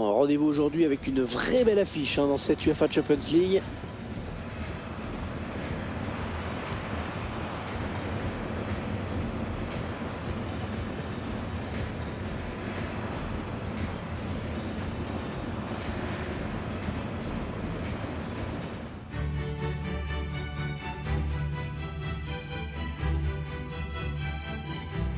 Rendez-vous aujourd'hui avec une vraie belle affiche dans cette UEFA Champions League.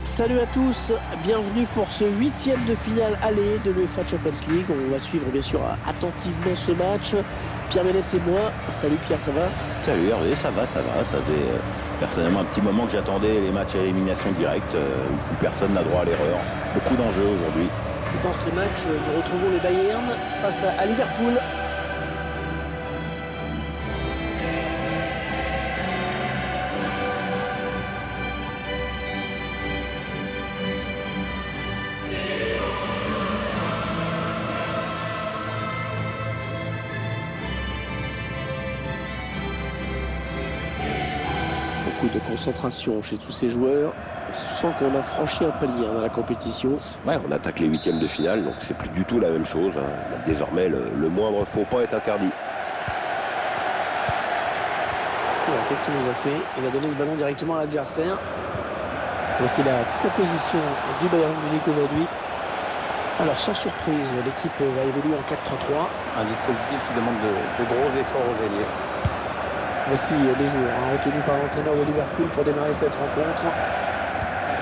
Salut à tous, bienvenue pour ce 8e de finale aller de l'UEFA Champions League. On va suivre bien sûr attentivement ce match. Pierre Ménès et moi. Salut Pierre, ça va? Salut Hervé, ça va. Ça fait personnellement un petit moment que j'attendais les matchs à élimination directe où personne n'a droit à l'erreur. Beaucoup d'enjeux aujourd'hui. Dans ce match, nous retrouvons le Bayern face à Liverpool. De concentration chez tous ces joueurs. On sent qu'on a franchi un palier dans la compétition. Ouais, on attaque les 8e de finale, donc c'est plus du tout la même chose. Désormais, le moindre faux pas est interdit. Alors, qu'est-ce qu'il nous a fait? Il a donné ce ballon directement à l'adversaire. Voici la composition du Bayern Munich aujourd'hui. Alors, sans surprise, l'équipe va évoluer en 4-3-3. Un dispositif qui demande de gros efforts aux ailiers. Voici les joueurs retenus par l'entraîneur de Liverpool pour démarrer cette rencontre.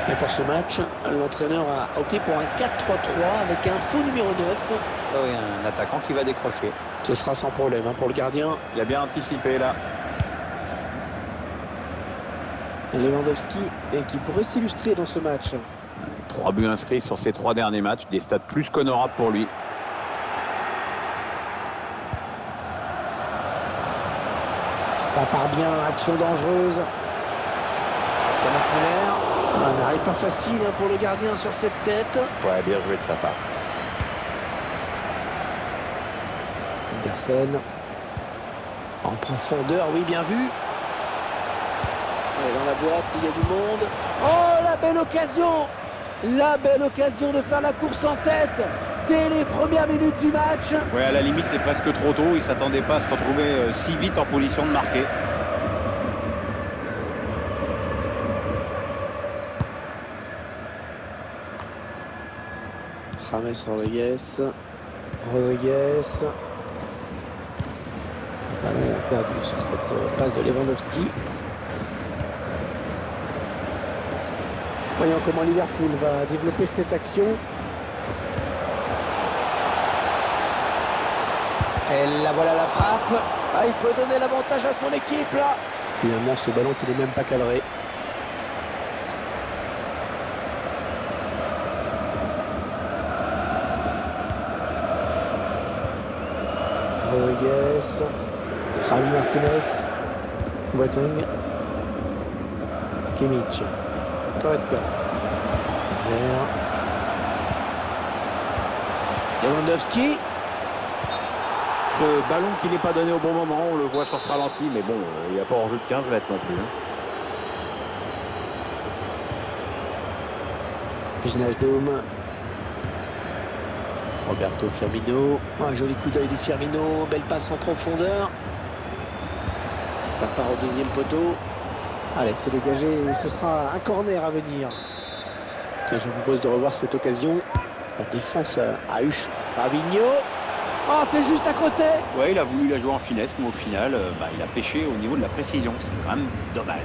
Et pour ce match, l'entraîneur a opté pour un 4-3-3 avec un faux numéro 9. Oh oui, un attaquant qui va décrocher. Ce sera sans problème pour le gardien. Il a bien anticipé là. Lewandowski qui pourrait s'illustrer dans ce match. 3 buts inscrits sur ses 3 derniers matchs. Des stats plus qu'honorables pour lui. Ça part bien, action dangereuse. Thomas Müller. Un arrêt pas facile pour le gardien sur cette tête. Ouais, bien joué de sa part. Anderson. En profondeur, oui, bien vu. Allez, dans la boîte, il y a du monde. Oh, la belle occasion! La belle occasion de faire la course en tête dès les premières minutes du match. Ouais, à la limite, c'est presque trop tôt. Il ne s'attendait pas à se retrouver si vite en position de marquer. James Rodriguez. Ballon perdu sur cette passe de Lewandowski. Voyons comment Liverpool va développer cette action. Et là voilà la frappe. Ah, il peut donner l'avantage à son équipe là. Finalement ce ballon qui n'est même pas cadré. Rodriguez. Javi Martinez. Boateng. Kimmich. Goretzka. Lewandowski. Ce ballon qui n'est pas donné au bon moment, on le voit sur ce ralenti, mais bon, il n'y a pas hors-jeu de 15 mètres non plus. Wijnaldum. Roberto Firmino. Un joli coup d'œil du Firmino. Belle passe en profondeur. Ça part au deuxième poteau. Allez, c'est dégagé. Ce sera un corner à venir. Je vous propose de revoir cette occasion. La défense à Huche. Fabinho. Oh, c'est juste à côté. Ouais, il a voulu la jouer en finesse, mais au final, il a pêché au niveau de la précision. C'est quand même dommage.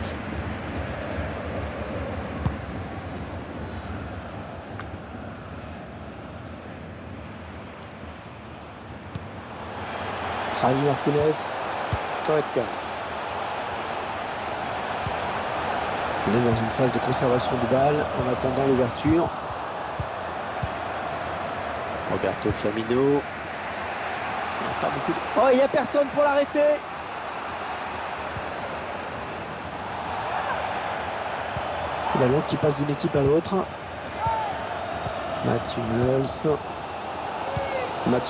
Javi Martinez. Goretzka. On est dans une phase de conservation du bal en attendant l'ouverture. Roberto Firmino. Pas beaucoup de... Oh, il n'y a personne pour l'arrêter. Le ballon qui passe d'une équipe à l'autre. Mats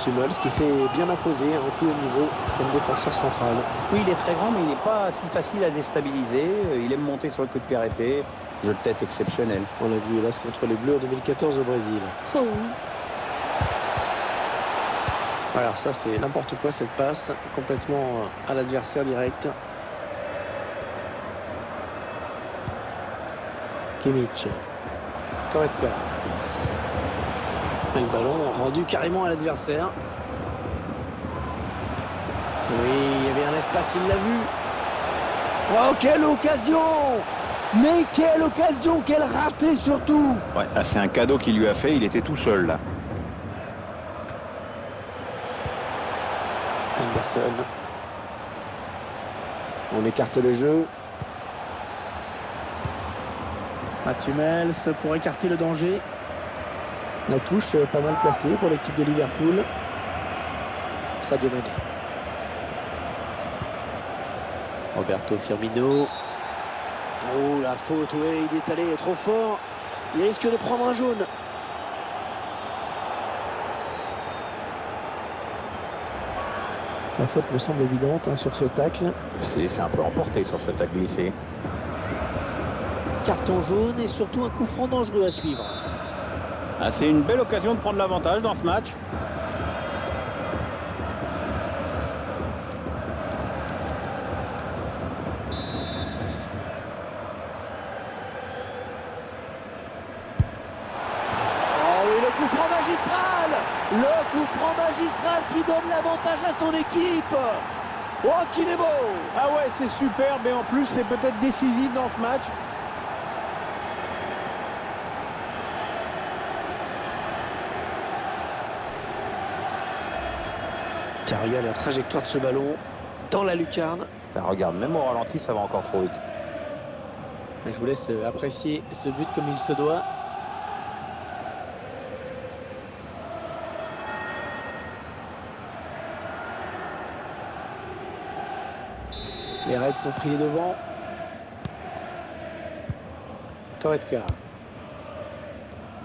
Hummels qui s'est bien imposé en plus haut niveau comme défenseur central. Oui, il est très grand, mais il n'est pas si facile à déstabiliser. Il aime monter sur le coup de pied arrêté. Jeu de tête exceptionnel. On l'a vu hélas contre les Bleus en 2014 au Brésil. Oh oui. Alors ça c'est n'importe quoi cette passe, complètement à l'adversaire direct. Kimmich. Goretzka. Le ballon rendu carrément à l'adversaire. Oui, il y avait un espace, il l'a vu. Oh, quelle occasion! Mais quelle occasion, quel raté surtout! Ouais, là, c'est un cadeau qu'il lui a fait, il était tout seul là. Anderson. On écarte le jeu. Mats Hummels pour écarter le danger. La touche pas mal placée pour l'équipe de Liverpool. Sadio Mané. Roberto Firmino. Oh la faute, oui, il est allé trop fort. Il risque de prendre un jaune. La faute me semble évidente sur ce tacle. C'est un peu emporté sur ce tacle glissé. Carton jaune et surtout un coup franc dangereux à suivre. Ah, c'est une belle occasion de prendre l'avantage dans ce match. Oh oui, le coup franc magistral! Le coup franc magistral qui donne l'avantage à son équipe. Oh, qu'il est beau! Ah ouais, c'est superbe et en plus c'est peut-être décisif dans ce match. Car regarde la trajectoire de ce ballon dans la lucarne. Ben, regarde, même au ralenti, ça va encore trop vite. Je vous laisse apprécier ce but comme il se doit. Les Reds sont pris les devants. Goretzka.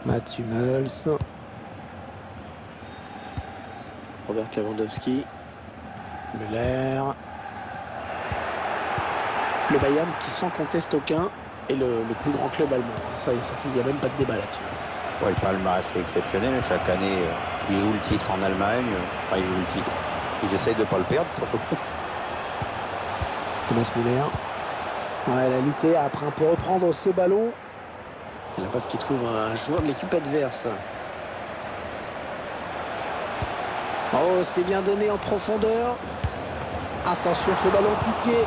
Mats Hummels. Robert Lewandowski. Müller. Le Bayern qui s'en conteste aucun est le plus grand club allemand. Ça fait, il n'y a même pas de débat là-dessus. Ouais, le palmarès est exceptionnel. Chaque année, ils jouent le titre en Allemagne. Enfin, ils jouent le titre. Ils essayent de ne pas le perdre, surtout. Thomas Müller. Ouais, elle a lutté après un peu reprendre ce ballon. C'est la passe qui trouve un joueur de l'équipe adverse. Oh, c'est bien donné en profondeur. Attention, ce ballon piqué.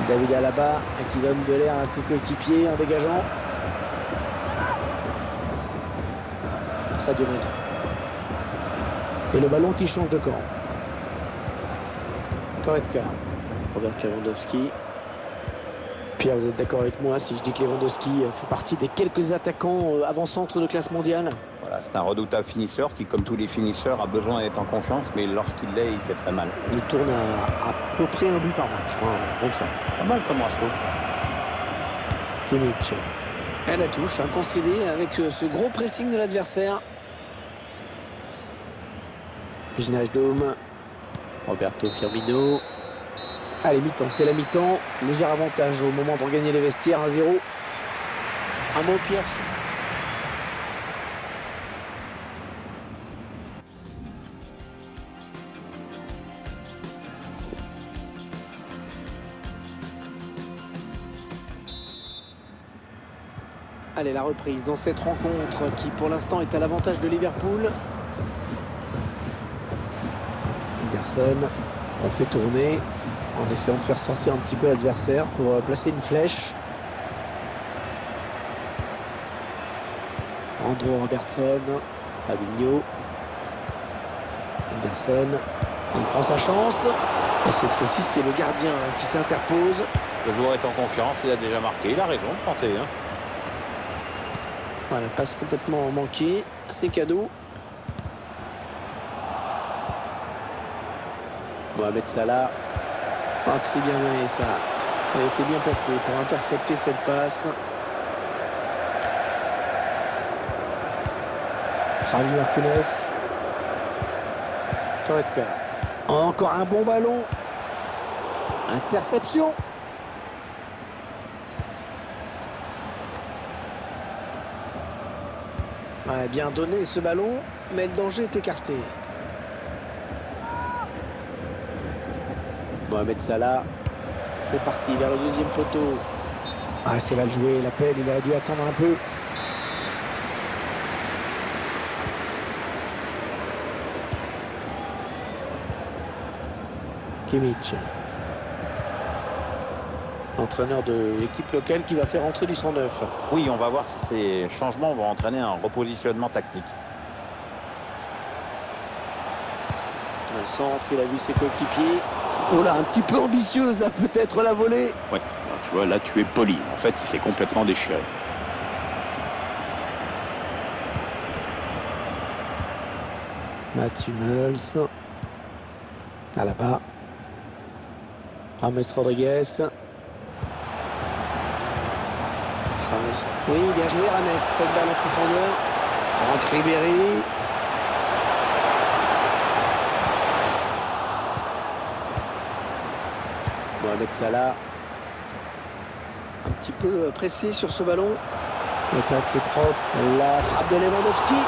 David Alaba qui donne de l'air à ses coéquipiers en dégageant. Sadio Mané. Et le ballon qui change de camp. Goretzka. Robert Lewandowski. Pierre, vous êtes d'accord avec moi si je dis que Lewandowski fait partie des quelques attaquants avant-centre de classe mondiale? Voilà, c'est un redoutable finisseur qui, comme tous les finisseurs, a besoin d'être en confiance, mais lorsqu'il l'est, il fait très mal. Il tourne à peu près un but par match. Donc ça. Pas mal comme ratio. Kimmich. Elle la touche, concédé avec ce gros pressing de l'adversaire. Wijnaldum. Roberto Firmino. Allez, mi-temps, c'est la mi-temps. Léger avantage au moment de regagner les vestiaires, 1-0. Un mot, Pierre. Allez, la reprise dans cette rencontre qui, pour l'instant, est à l'avantage de Liverpool. Anderson, on fait tourner en essayant de faire sortir un petit peu l'adversaire pour placer une flèche. Andrew Robertson, Fabinho. Anderson, il prend sa chance. Et cette fois-ci, c'est le gardien qui s'interpose. Le joueur est en confiance, il a déjà marqué, il a raison de tenter. Voilà, passe complètement manquée, c'est cadeau. Mohamed Salah. Oh, que c'est bien donné ça. Elle était bien placée pour intercepter cette passe. Javi Martinez. Goretzka. Encore un bon ballon. Interception. Ouais, bien donné ce ballon, mais le danger est écarté. Mohamed Salah. C'est parti vers le deuxième poteau. Ah, c'est mal joué, l'appel, il aurait dû attendre un peu. Kimmich. Entraîneur de l'équipe locale qui va faire entrer du 109. Oui, on va voir si ces changements vont entraîner un repositionnement tactique. Un centre, il a vu ses coéquipiers. Oh là, un petit peu ambitieuse là, peut-être la volée. Ouais, tu vois, là tu es poli. En fait, il s'est complètement déchiré. Mats Hummels. À là-bas. James Rodriguez. James. Oui, bien joué James. Cette balle en profondeur. Franck Ribéry. Mohamed Salah. Un petit peu pressé sur ce ballon. Le tacle est propre. La frappe de Lewandowski.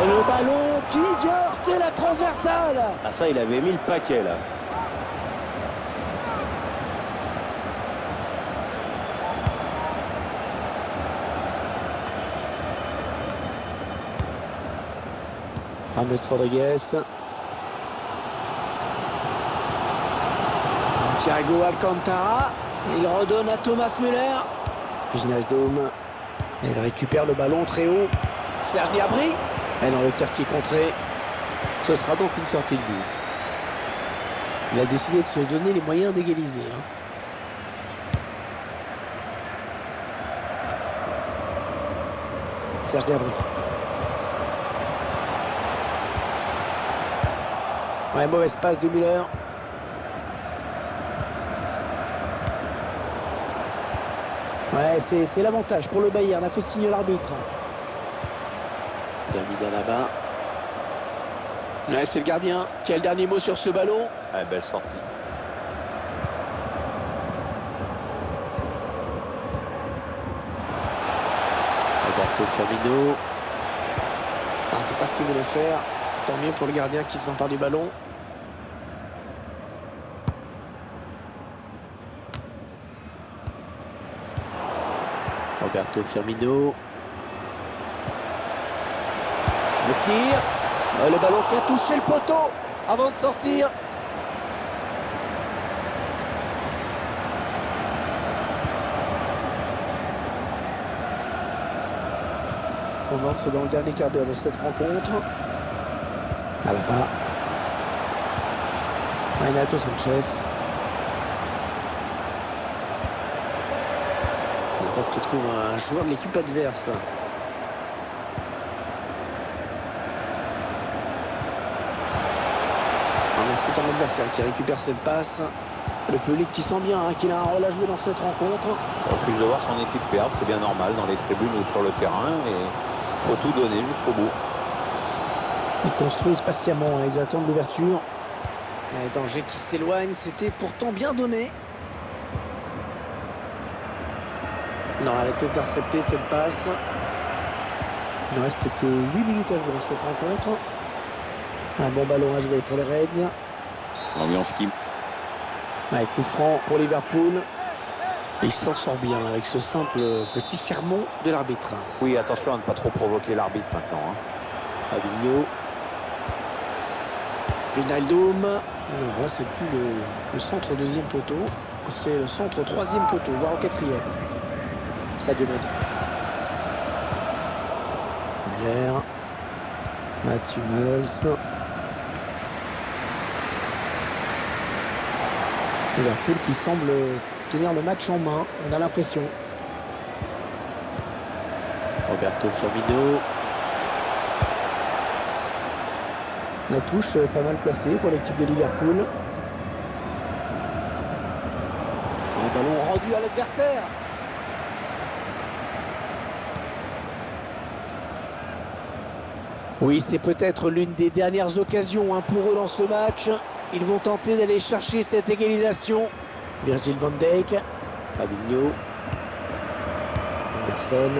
Et le ballon qui vient heurter la transversale. Ah ça, il avait mis le paquet là. James Rodriguez. Thiago Alcantara. Il redonne à Thomas Müller. Puis Wijnaldum. Il récupère le ballon très haut. Serge Gnabry. Et dans le tir qui est contré. Ce sera donc une sortie de but. Il a décidé de se donner les moyens d'égaliser. Serge Gnabry. Ouais, mauvaise passe de Müller. Ouais, c'est l'avantage pour le Bayern. A fait signer l'arbitre. David Alaba. Ouais, c'est le gardien. Quel dernier mot sur ce ballon? Ah, belle sortie. Roberto Firmino. Ah, c'est pas ce qu'il voulait faire. Tant mieux pour le gardien qui s'empare du ballon. Roberto Firmino. Le tir. Le ballon qui a touché le poteau avant de sortir. On entre dans le dernier quart d'heure de cette rencontre. À la bas. Renato Sanchez. C'est parce qu'il trouve un joueur de l'équipe adverse. C'est un adversaire qui récupère cette passe. Le public qui sent bien qu'il a un rôle à jouer dans cette rencontre. On refuse de voir son équipe perdre, c'est bien normal dans les tribunes ou sur le terrain. Et il faut tout donner jusqu'au bout. Ils construisent patiemment, ils attendent l'ouverture. Un danger qui s'éloigne, c'était pourtant bien donné. Non, elle est interceptée cette passe. Il ne reste que 8 minutes à jouer dans cette rencontre. Un bon ballon à jouer pour les Reds. L'ambiance qui... Avec coup franc pour Liverpool. Il s'en sort bien avec ce simple petit sermon de l'arbitre. Oui, attention à ne pas trop provoquer l'arbitre maintenant. Fabinho. Wijnaldum. Non, là, c'est plus le centre au deuxième poteau. C'est le centre au troisième poteau, voire au quatrième. Sadio Mané. Müller. Mats Hummels. Liverpool qui semble tenir le match en main, on a l'impression. Roberto Firmino. La touche pas mal placée pour l'équipe de Liverpool. Un ballon rendu à l'adversaire. Oui, c'est peut-être l'une des dernières occasions pour eux dans ce match. Ils vont tenter d'aller chercher cette égalisation. Virgil van Dijk. Fabinho. Anderson.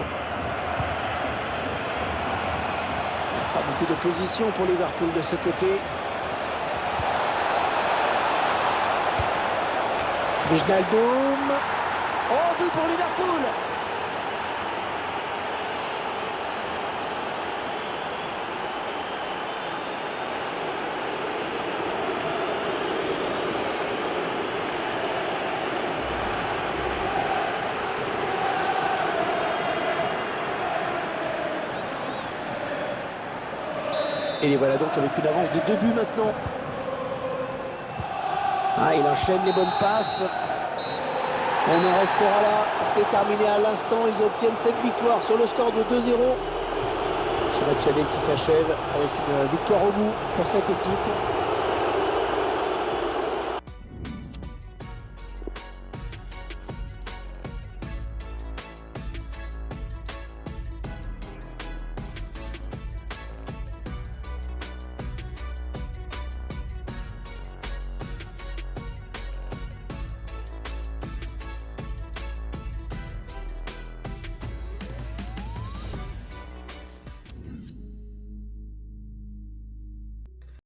Pas beaucoup d'opposition pour Liverpool de ce côté. Wijnaldum. Oh, but pour Liverpool. Et les voilà donc avec une avance de 2 buts maintenant. Ah, il enchaîne les bonnes passes. On en restera là. C'est terminé à l'instant. Ils obtiennent cette victoire sur le score de 2-0. Ce match aller qui s'achève avec une victoire au bout pour cette équipe.